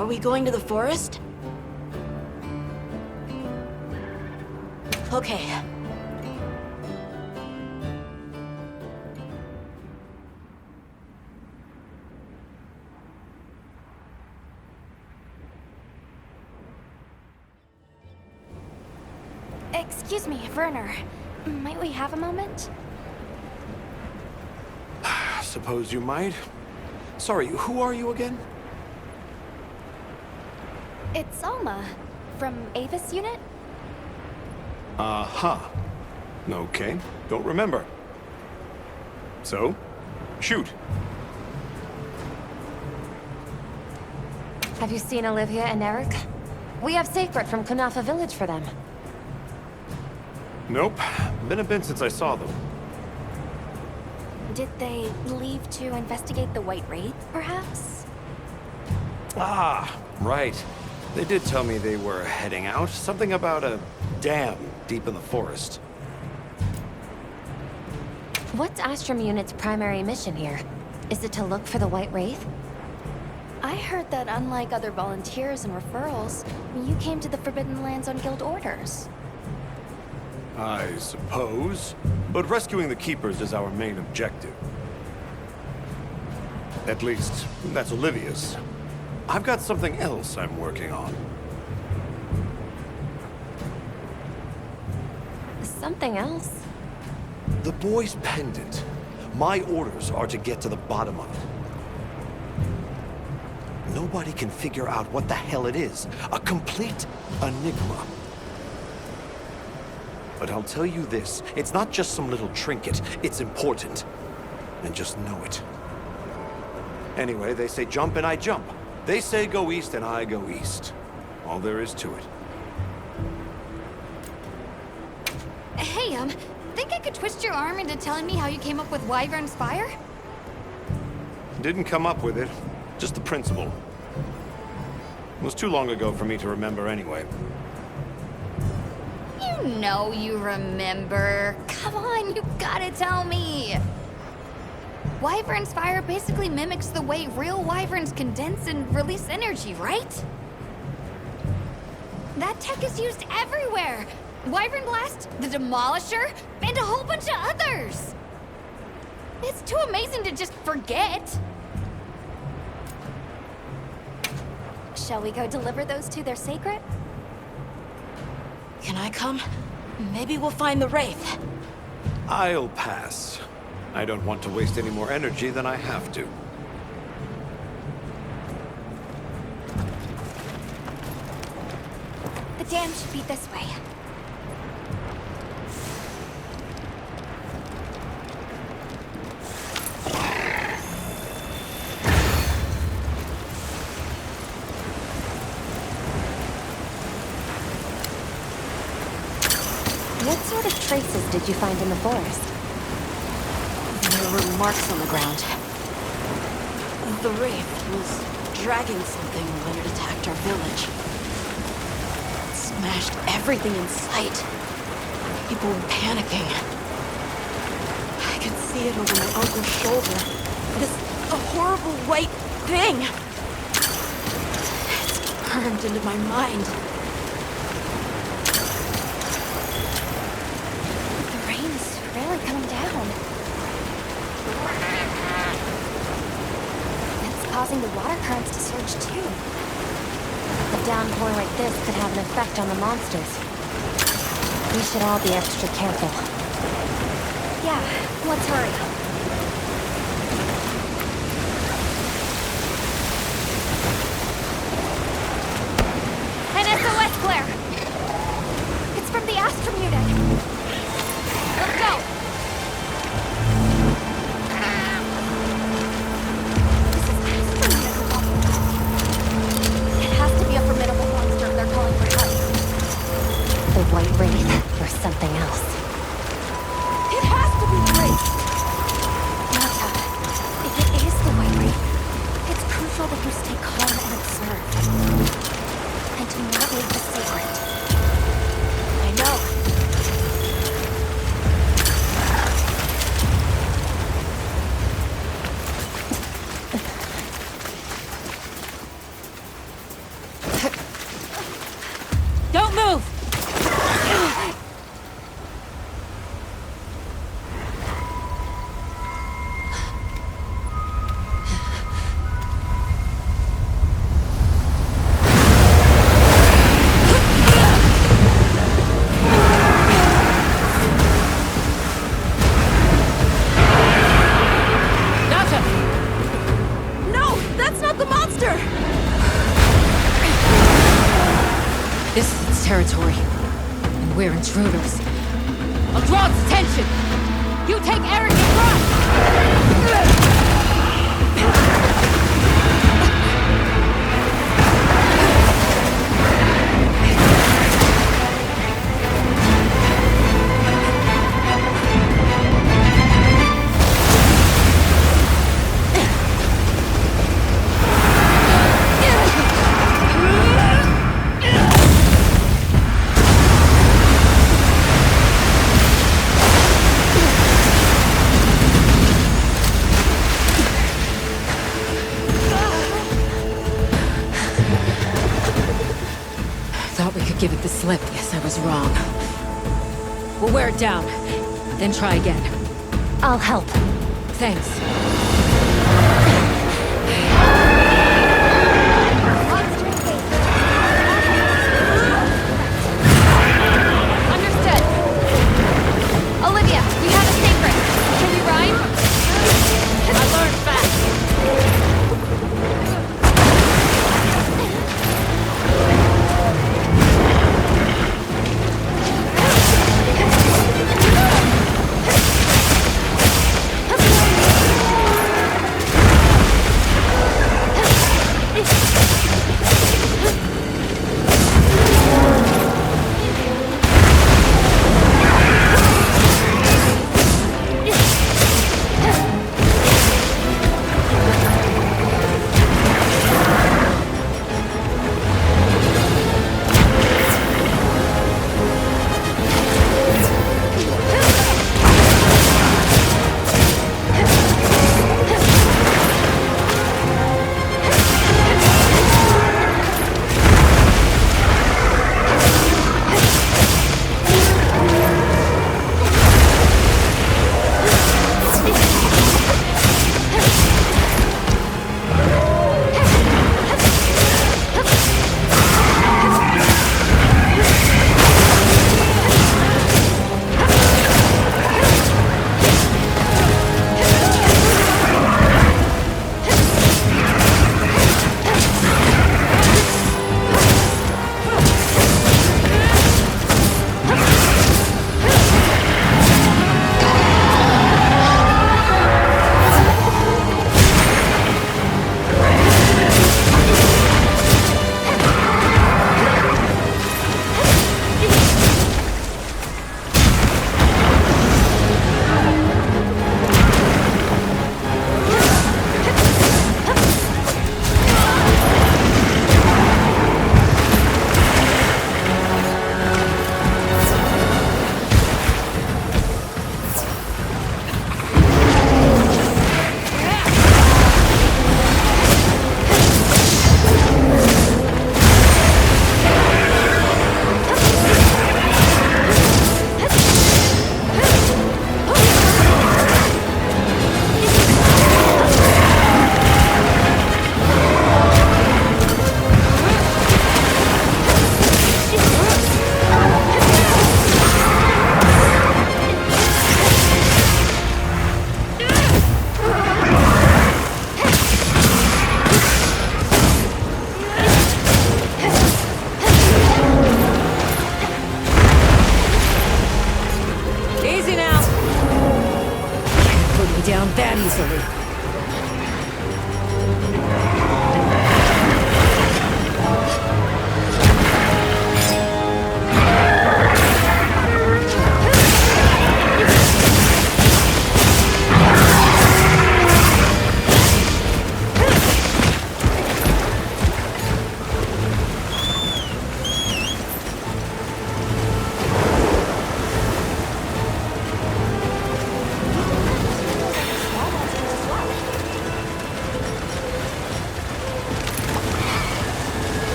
Are we going to the forest? Okay. Excuse me, Werner. Might we have a moment? Suppose you might. Sorry, who are you again? It's Alma, from Avis Unit? Uh-huh. Okay, don't remember. So, shoot. Have you seen Olivia and Eric? We have Sacred from Kunafa Village for them. Nope. Been a bit since I saw them. Did they leave to investigate the White Wraith, perhaps? Ah, right. They did tell me they were heading out. Something about a dam deep in the forest. What's Astrum Unit's primary mission here? Is it to look for the White Wraith? I heard that unlike other volunteers and referrals, you came to the Forbidden Lands on guild orders. I suppose. But rescuing the Keepers is our main objective. At least, that's Olivia's. I've got something else I'm working on. Something else? The boy's pendant. My orders are to get to the bottom of it. Nobody can figure out what the hell it is. A complete enigma. But I'll tell you this, it's not just some little trinket, it's important. And just know it. Anyway, they say jump and I jump. They say go east and I go east. All there is to it. Hey, think I could twist your arm into telling me how you came up with Wyvern's Fire? Didn't come up with it, just the principle. It was too long ago for me to remember anyway. You know you remember. Come on, you gotta tell me. Wyvern's Fire basically mimics the way real wyverns condense and release energy, right? That tech is used everywhere. Wyvern Blast, the Demolisher, and a whole bunch of others. It's too amazing to just forget. Shall we go deliver those to their sacred? Can I come? Maybe we'll find the Wraith. I'll pass. I don't want to waste any more energy than I have to. The dam should be this way. What sort of traces did you find in the forest? There were marks on the ground. The Wraith was dragging something when it attacked our village. It smashed everything in sight. People were panicking. I could see it over my uncle's shoulder. This horrible white thing. It's burned into my mind. The rain's really coming down. It's causing the water currents to surge too. A downpour like this could have an effect on the monsters. We should all be extra careful. Yeah, let's hurry. An SOS flare! It's from the Astrum Unit. Let's go! It has to be a formidable monster if they're calling for help. The White Wraith or something else. It has to be the Wraith! Nata, if it is the White Wraith, it's crucial that you stay calm and observe. And do not leave the secret. I know. Don't move! Nata! No! That's not the monster! This is its territory. And we're intruders. I'll draw its attention! You take Eric and run! Thought we could give it the slip. Guess I was wrong. We'll wear it down, then try again. I'll help. Thanks. Understood. Olivia, we have a secret. Can we rhyme? I learned fast.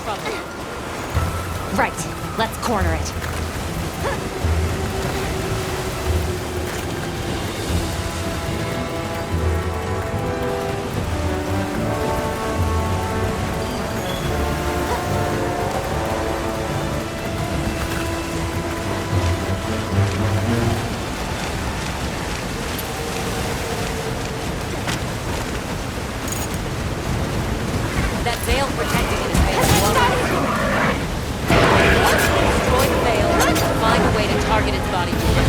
from it. Right. Let's corner it. That veil protecting it is made of water. Destroy the veil and find a way to target its body core.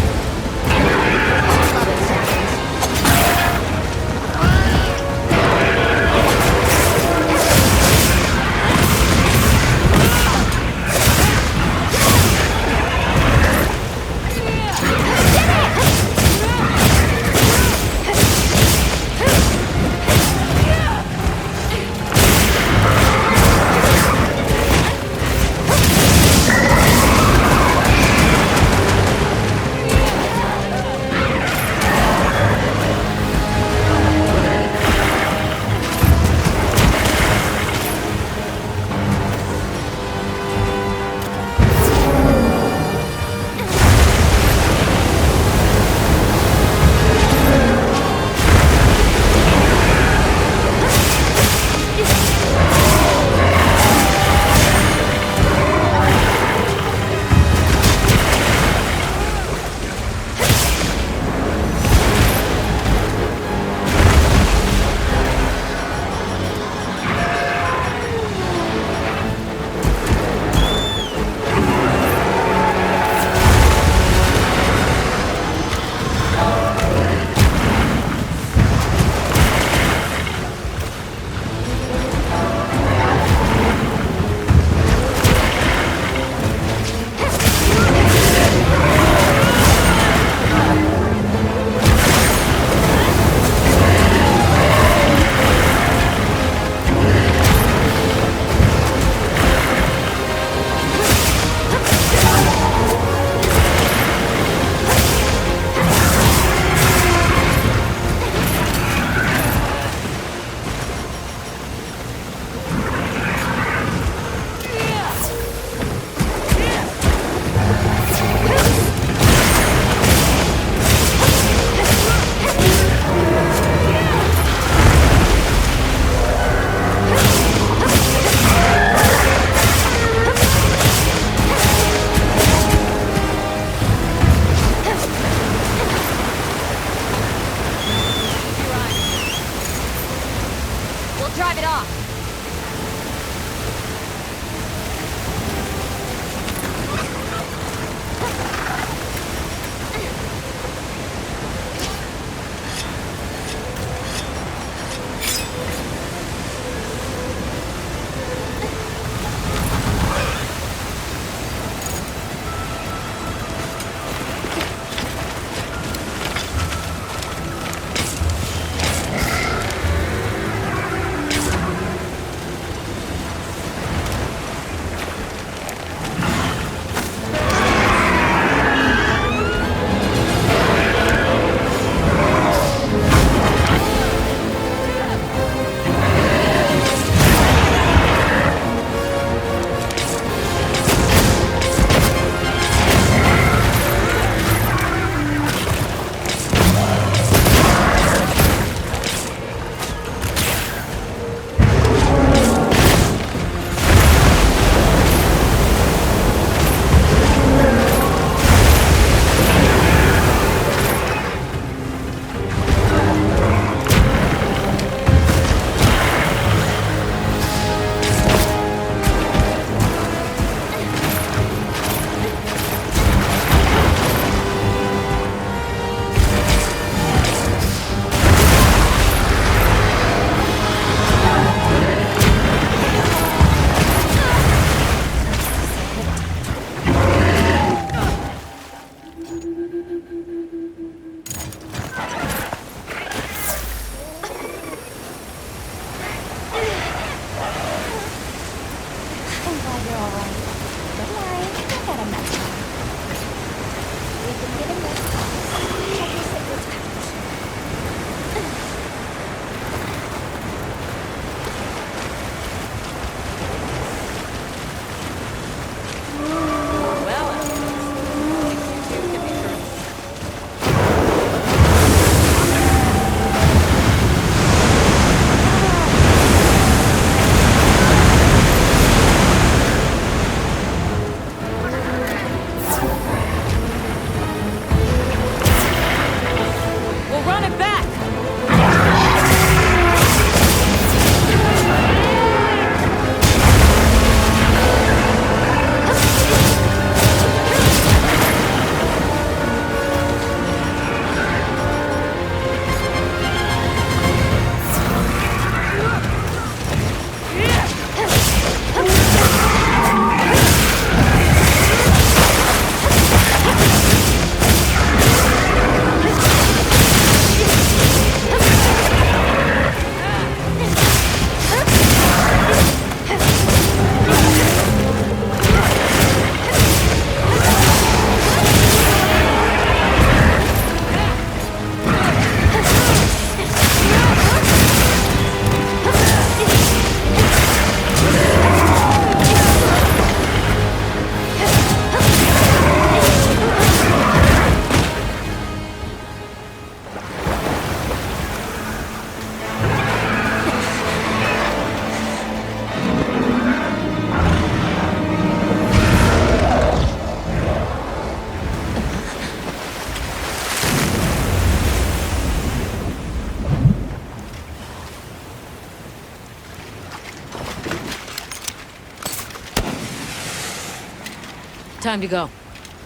Time to go.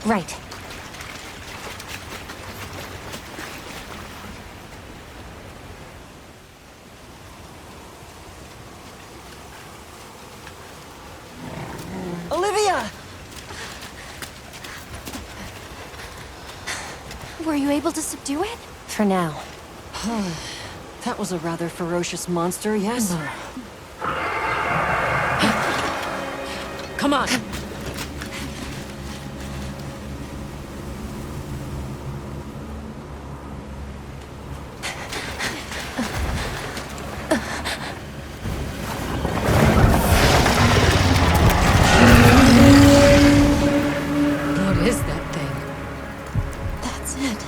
Right. Olivia! Were you able to subdue it? For now. That was a rather ferocious monster, yes? Come on! What is that thing? That's it.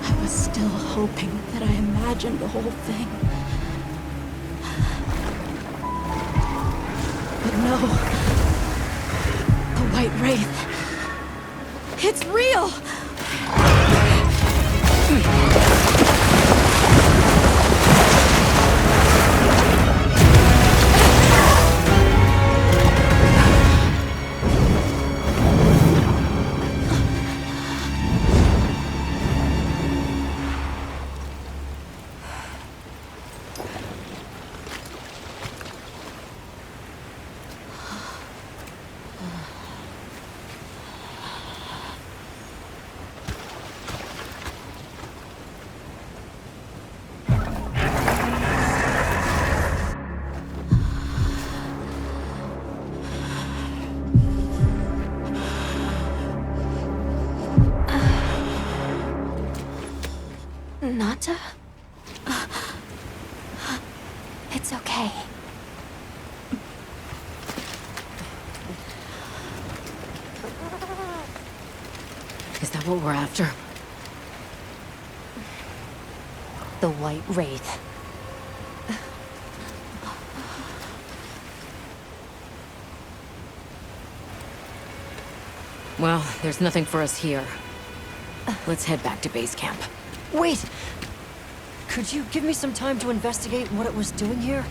I was still hoping that I imagined the whole thing. But no. The White Wraith. It's real! Nata? It's okay. Is that what we're after? The White Wraith. Well, there's nothing for us here. Let's head back to base camp. Wait! Could you give me some time to investigate what it was doing here?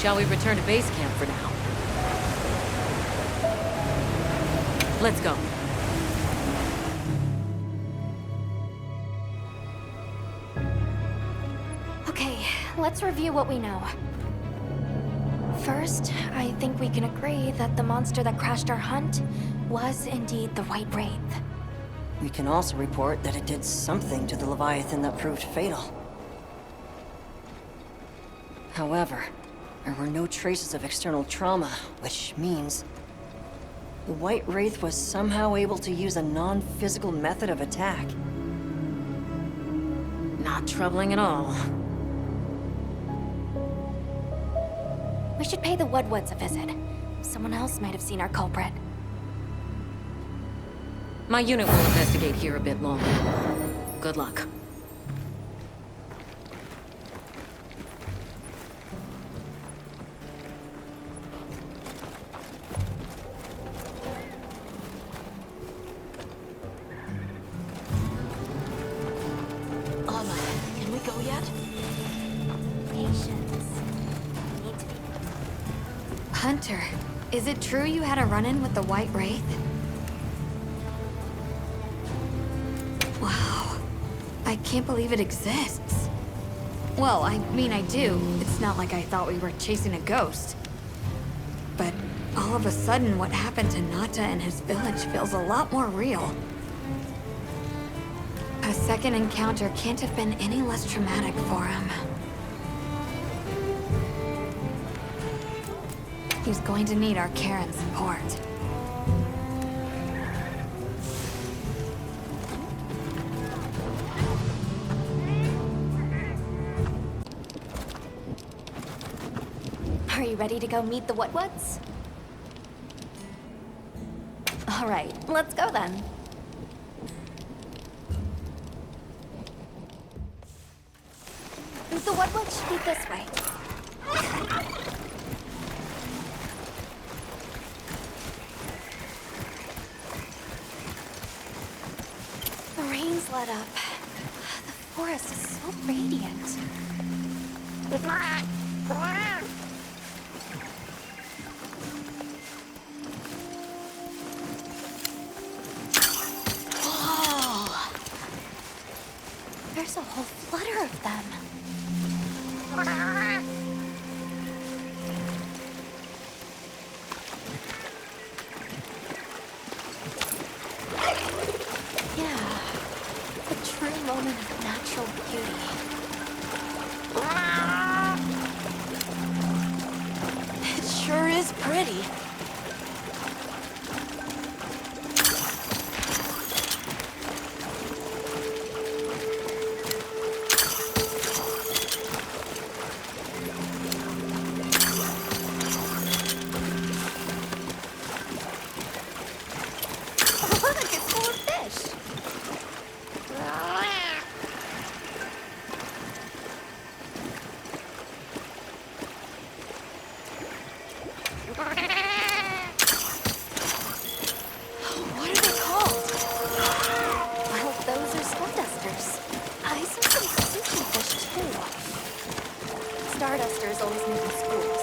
Shall we return to base camp for now? Let's go. Okay, let's review what we know. First, I think we can agree that the monster that crashed our hunt was indeed the White Wraith. We can also report that it did something to the Leviathan that proved fatal. However, there were no traces of external trauma, which means the White Wraith was somehow able to use a non-physical method of attack. Not troubling at all. We should pay the Woodwoods a visit. Someone else might have seen our culprit. My unit will investigate here a bit longer. Good luck. Can we go yet? Patience. Need to be... Hunter, is it true you had a run-in with the White Wraith? Wow. I can't believe it exists. Well, I mean, I do. It's not like I thought we were chasing a ghost. But all of a sudden, what happened to Nata and his village feels a lot more real. A second encounter can't have been any less traumatic for him. He's going to need our care and support. Are you ready to go meet the Whatwoods? All right, let's go then. The Whatwood should be this way. The rain's let up. The forest is so radiant. Oh, There's a whole flutter of them. Yeah, a true moment of natural beauty. it sure is pretty. Look, it's full of fish. What are they called? Well, those are stardusters. I saw some sushi fish too. Stardusters always make in schools.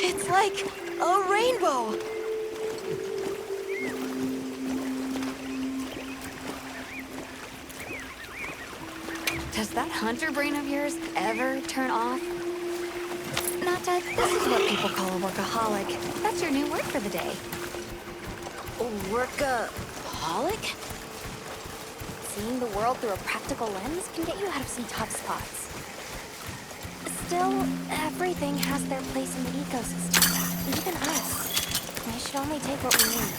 It's like a rainbow. Does that hunter brain of yours ever turn off? Nata, this is what people call a workaholic. That's your new word for the day. Workaholic? Seeing the world through a practical lens can get you out of some tough spots. Still, everything has their place in the ecosystem, even us. We should only take what we need.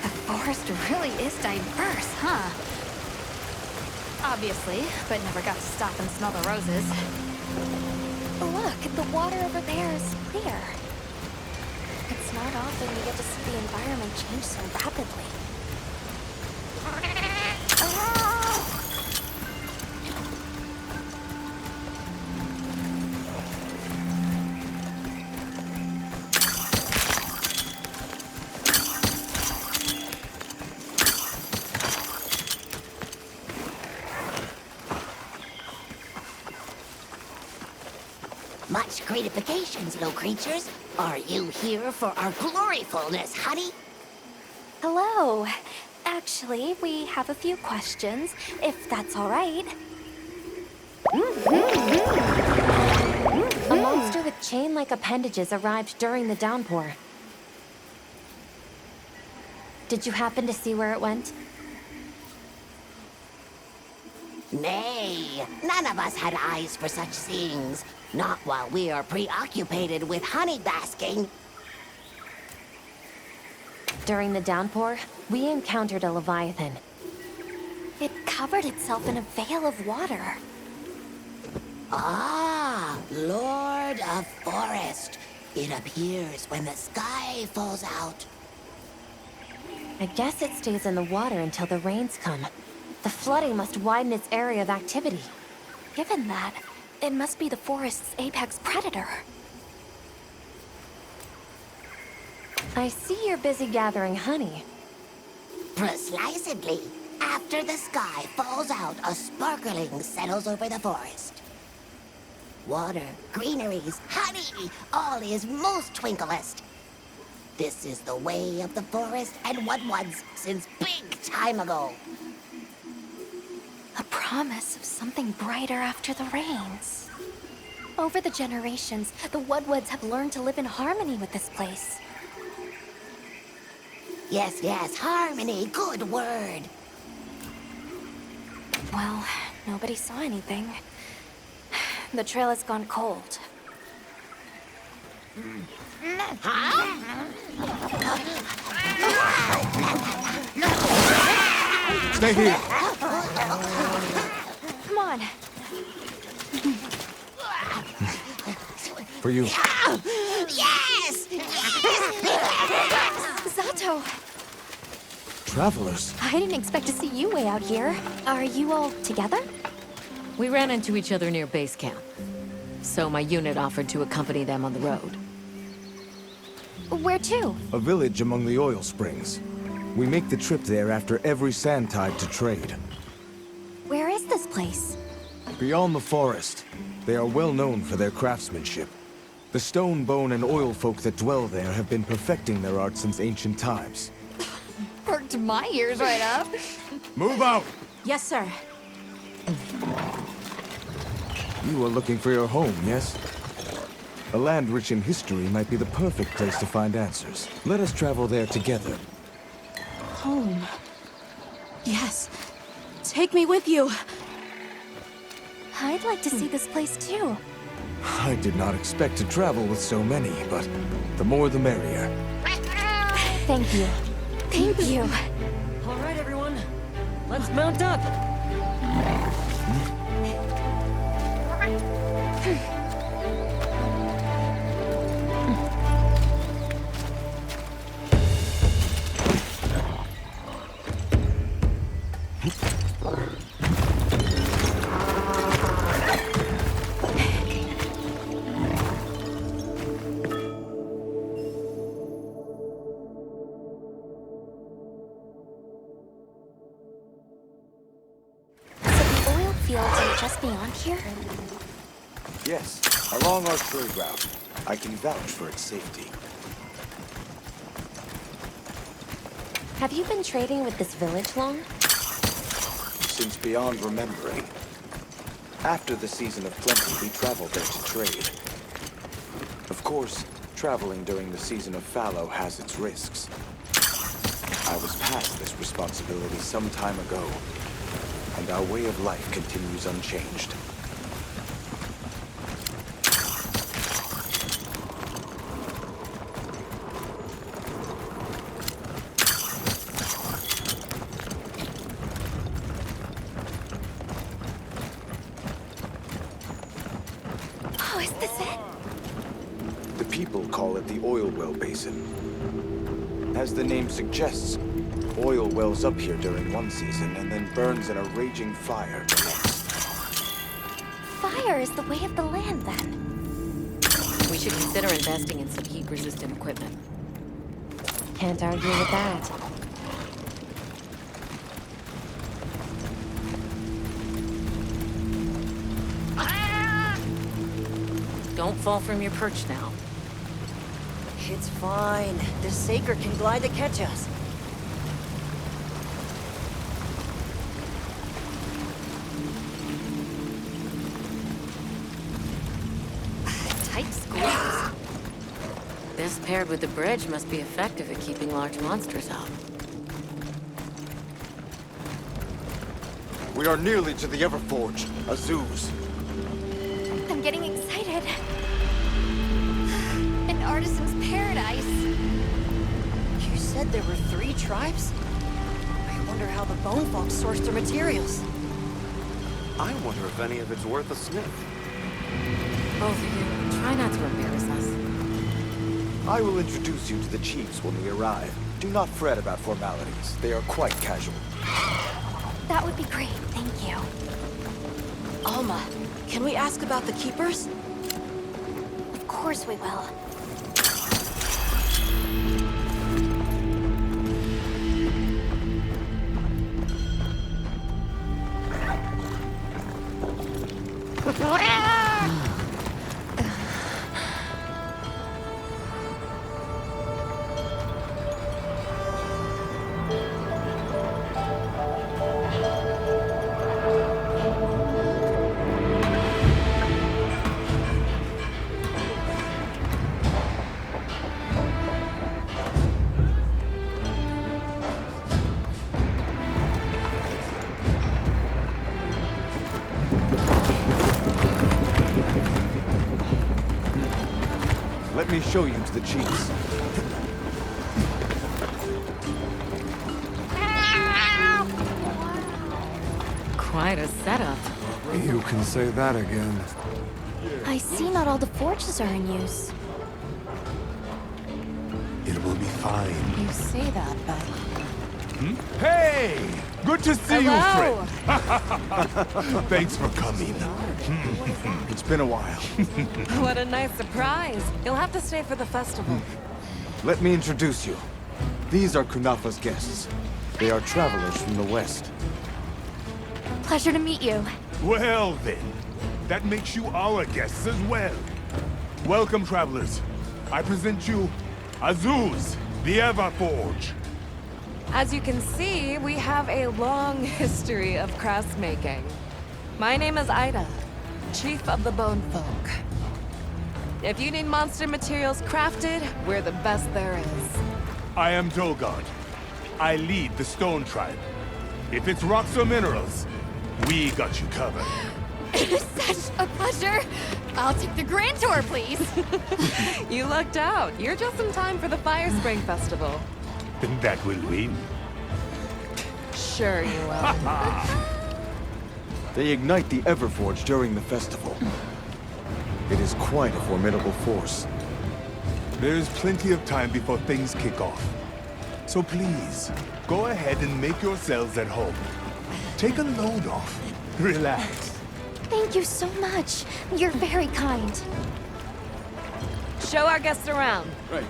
The forest really is diverse, huh? Obviously, but never got to stop and smell the roses. Look, the water over there is clear. It's not often you get to see the environment change so rapidly. Much gratifications, little creatures. Are you here for our gloryfulness, honey? Hello. Actually, we have a few questions, if that's all right. A monster with chain-like appendages arrived during the downpour. Did you happen to see where it went? Nay, none of us had eyes for such things. Not while we are preoccupied with honey basking. During the downpour, we encountered a leviathan. It covered itself in a veil of water. Ah, Lord of Forest. It appears when the sky falls out. I guess it stays in the water until the rains come. The flooding must widen its area of activity. Given that, it must be the forest's apex predator. I see you're busy gathering honey. Precisely. After the sky falls out, a sparkling settles over the forest. Water, greeneries, honey, all is most twinklest. This is the way of the forest and Whatwoods since big time ago. promise of something brighter after the rains. Over the generations, the Woodwoods have learned to live in harmony with this place. Yes, yes, harmony, good word. Well, nobody saw anything. The trail has gone cold. Stay here. Come on. For you. Yes! Zato! Travelers. I didn't expect to see you way out here. Are you all together? We ran into each other near base camp. So my unit offered to accompany them on the road. Where to? A village among the oil springs. We make the trip there after every sand tide to trade. Where is this place? Beyond the forest, they are well known for their craftsmanship. The stone, bone, and oil folk that dwell there have been perfecting their art since ancient times. Perked my ears right up. Move out! Yes, sir. You are looking for your home, yes? A land rich in history might be the perfect place to find answers. Let us travel there together. Home. Yes. Take me with you. I'd like to see this place too. I did not expect to travel with so many, but the more the merrier. Thank you. Thank you. All right, everyone. Let's mount up. So the oil fields are just beyond here? Yes, along our trade route. I can vouch for its safety. Have you been trading with this village long? Since beyond remembering. After the season of plenty, we traveled there to trade. Of course, traveling during the season of fallow has its risks. I was past this responsibility some time ago, and our way of life continues unchanged. Oh, is this it? The people call it the Oil Well Basin. As the name suggests, oil wells up here during one season and then burns in a raging fire the next. Fire is the way of the land, then. We should consider investing in some heat-resistant equipment. Can't argue with that. Don't fall from your perch now. It's fine. This Saker can glide to catch us. Tight squeeze. This paired with the bridge must be effective at keeping large monsters out. We are nearly to the Everforge, Azuz. I'm getting excited. An artisan's paradise. You said there were 3 tribes? I wonder how the bone folk source their materials. I wonder if any of it's worth a sniff. Both of you, try not to embarrass us. I will introduce you to the chiefs when we arrive. Do not fret about formalities. They are quite casual. That would be great, thank you. Alma, can we ask about the Keepers? Of course we will. me show you to the chiefs. Quite a setup. You can say that again. I see not all the forges are in use. It will be fine. You say that, but Hey! Good to see Hello. you, friend. Thanks for coming. It's been a while. What a nice surprise. You'll have to stay for the festival. Let me introduce you. These are Kunafa's guests. They are travelers from the west. Pleasure to meet you. Well then, that makes you our guests as well. Welcome, travelers. I present you Azuz, the Everforge. As you can see, we have a long history of crafts making. My name is Ida, Chief of the Bone Folk. If you need monster materials crafted, we're the best there is. I am Dolgard. I lead the Stone Tribe. If it's rocks or minerals, we got you covered. Such a pleasure. I'll take the grand tour, please. You lucked out. You're just in time for the Fire Spring Festival. Then that will win. Sure you will. They ignite the Everforge during the festival. It is quite a formidable force. There's plenty of time before things kick off. So please, go ahead and make yourselves at home. Take a load off. Relax. Thank you so much. You're very kind. Show our guests around. Right.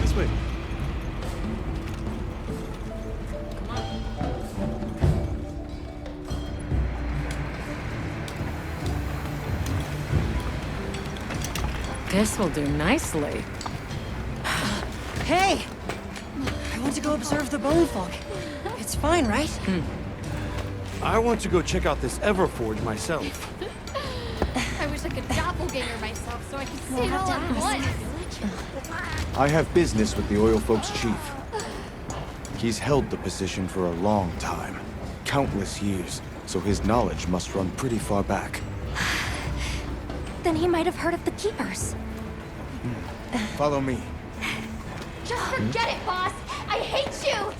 This way. This will do nicely. Hey! I want to go observe the bone folk. It's fine, right? I want to go check out this Everforge myself. I wish I could doppelganger myself so I could see We'll it have all to at ask. once. I have business with the Oil Folks' chief. He's held the position for a long time. Countless years, so his knowledge must run pretty far back. Then he might have heard of the Keepers. Follow me. Just forget it, boss. I hate you.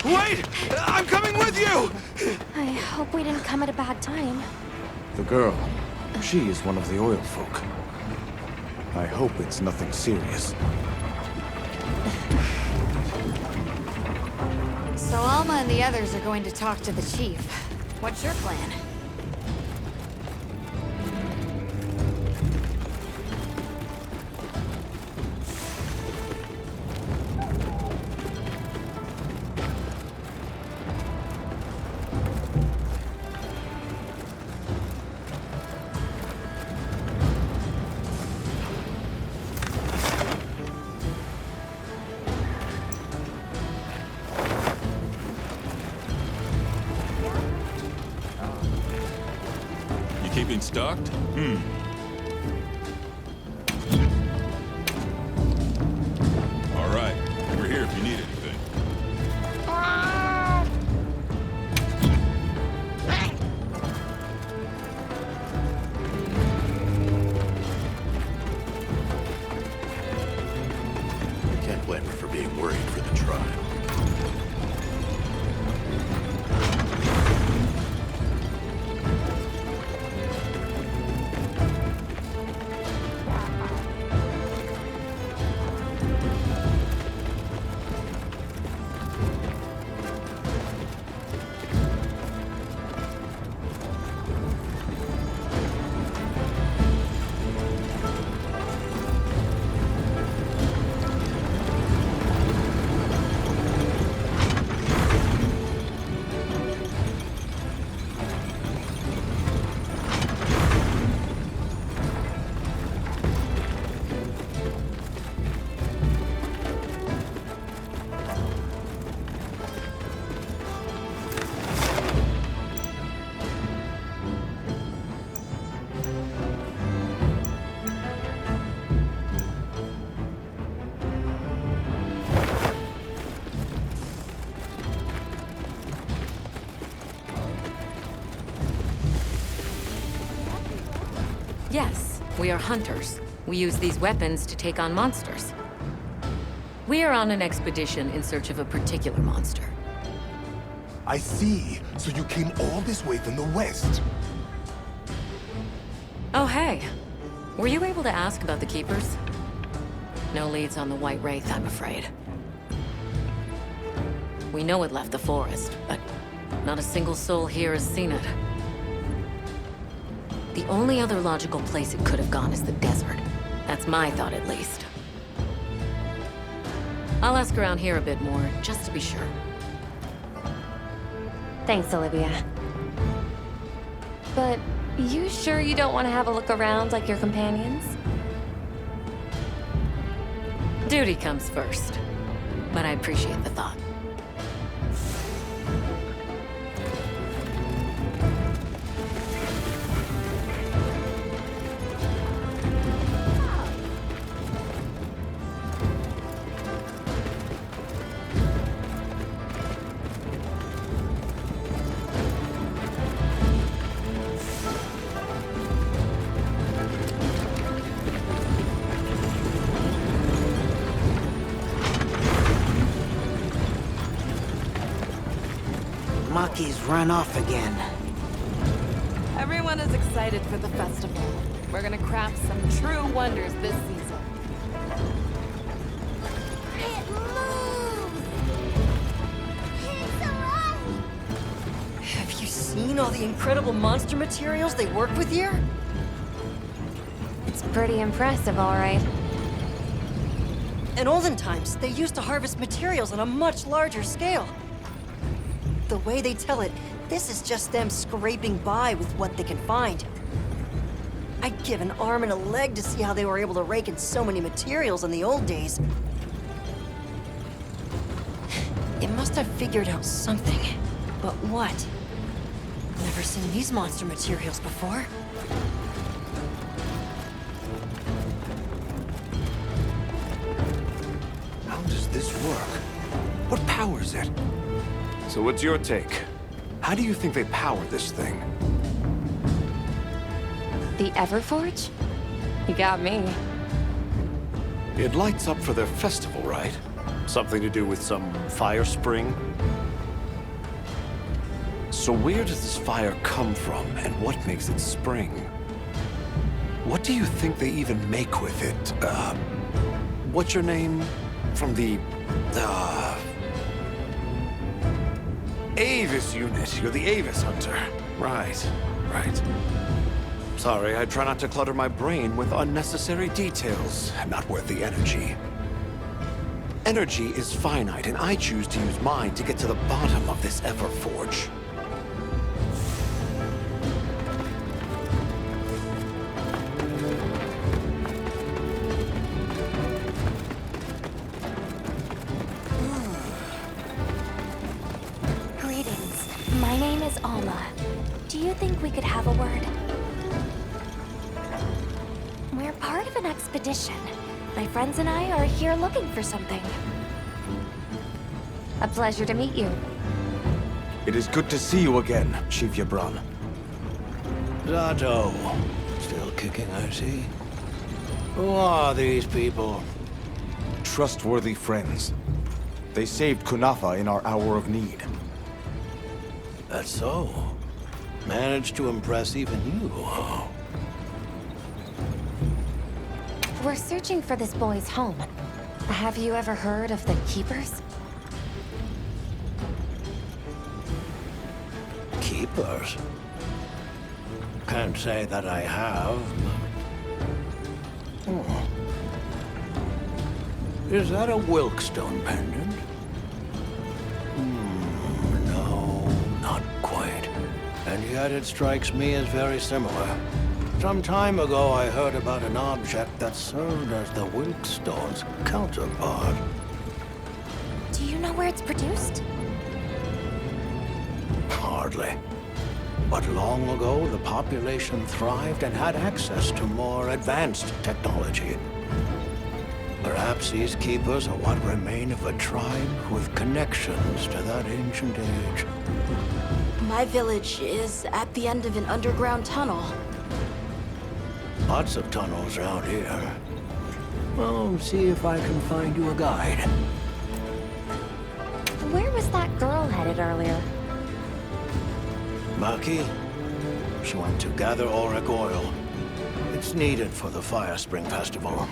Wait! I'm coming with you! I hope we didn't come at a bad time. The girl, she is one of the Oil Folk. I hope it's nothing serious. So Alma and the others are going to talk to the chief. What's your plan? Keeping stocked? All right. We're here if you need anything. I can't blame her for being worried for the tribe. We are hunters. We use these weapons to take on monsters. We are on an expedition in search of a particular monster. I see. So you came all this way from the west. Oh, hey. Were you able to ask about the Keepers? No leads on the White Wraith, I'm afraid. We know it left the forest, but not a single soul here has seen it. The only other logical place it could have gone is the desert. That's my thought, at least. I'll ask around here a bit more, just to be sure. Thanks, Olivia. But you sure you don't want to have a look around like your companions? Duty comes first, but I appreciate the thought. Maki's run off again. Everyone is excited for the festival. We're gonna craft some true wonders this season. It moves! It's alive! Have you seen all the incredible monster materials they work with here? It's pretty impressive, all right. In olden times, they used to harvest materials on a much larger scale. The way they tell it, this is just them scraping by with what they can find. I'd give an arm and a leg to see how they were able to rake in so many materials in the old days. It must have figured out something. But what? Never seen these monster materials before. How does this work? What powers it? So what's your take? How do you think they power this thing? The Everforge? You got me. It lights up for their festival, right? Something to do with some fire spring? So where does this fire come from, and what makes it spring? What do you think they even make with it? What's your name? From the, Avis unit. You're the Avis hunter. Right. Sorry, I try not to clutter my brain with unnecessary details. Not worth the energy. Energy is finite, and I choose to use mine to get to the bottom of this Everforge. My name is Alma. Do you think we could have a word? We're part of an expedition. My friends and I are here looking for something. A pleasure to meet you. It is good to see you again, Chief Yabran. Zato. Still kicking, I see. Who are these people? Trustworthy friends. They saved Kunafa in our hour of need. That's so. Managed to impress even you, huh? We're searching for this boy's home. Have you ever heard of the Keepers? Keepers? Can't say that I have, but... Is that a Wilkstone pendant? No, not quite. And yet it strikes me as very similar. Some time ago I heard about an object that served as the Wilkstone's counterpart. Do you know where it's produced? Hardly. But long ago, the population thrived and had access to more advanced technology. Perhaps these keepers are what remain of a tribe with connections to that ancient age. My village is at the end of an underground tunnel. Lots of tunnels around here. Well, see if I can find you a guide. Where was that girl headed earlier? Maki? She went to gather auric oil. It's needed for the Fire Spring Festival.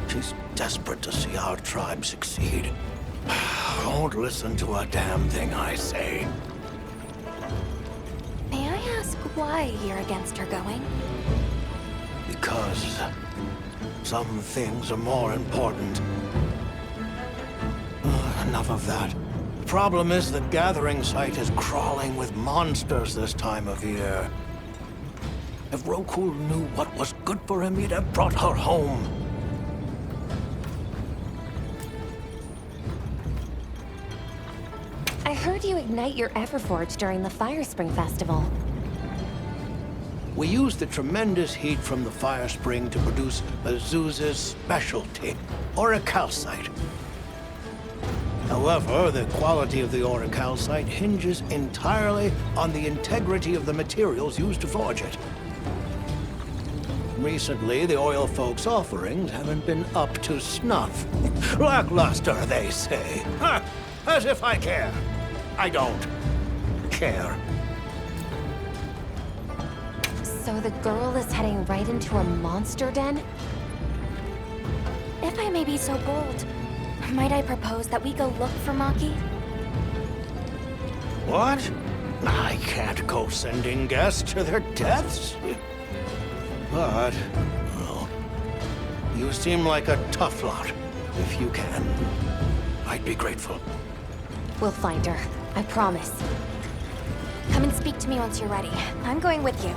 She's desperate to see our tribe succeed. Won't listen to a damn thing I say. May I ask why you're against her going? Because some things are more important. Enough of that. The problem is the gathering site is crawling with monsters this time of year. If Roku knew what was good for him, he'd have brought her home. I heard you ignite your Everforge during the Fire Spring Festival. We used the tremendous heat from the fire spring to produce Azuz's specialty, auricalcite. However, the quality of the auricalcite hinges entirely on the integrity of the materials used to forge it. Recently, the oil folks' offerings haven't been up to snuff. Lackluster, they say. Ha! As if I care. I don't care. So the girl is heading right into a monster den? If I may be so bold, might I propose that we go look for Maki? What? I can't go sending guests to their deaths. But, well, you seem like a tough lot. If you can, I'd be grateful. We'll find her, I promise. Come and speak to me once you're ready. I'm going with you.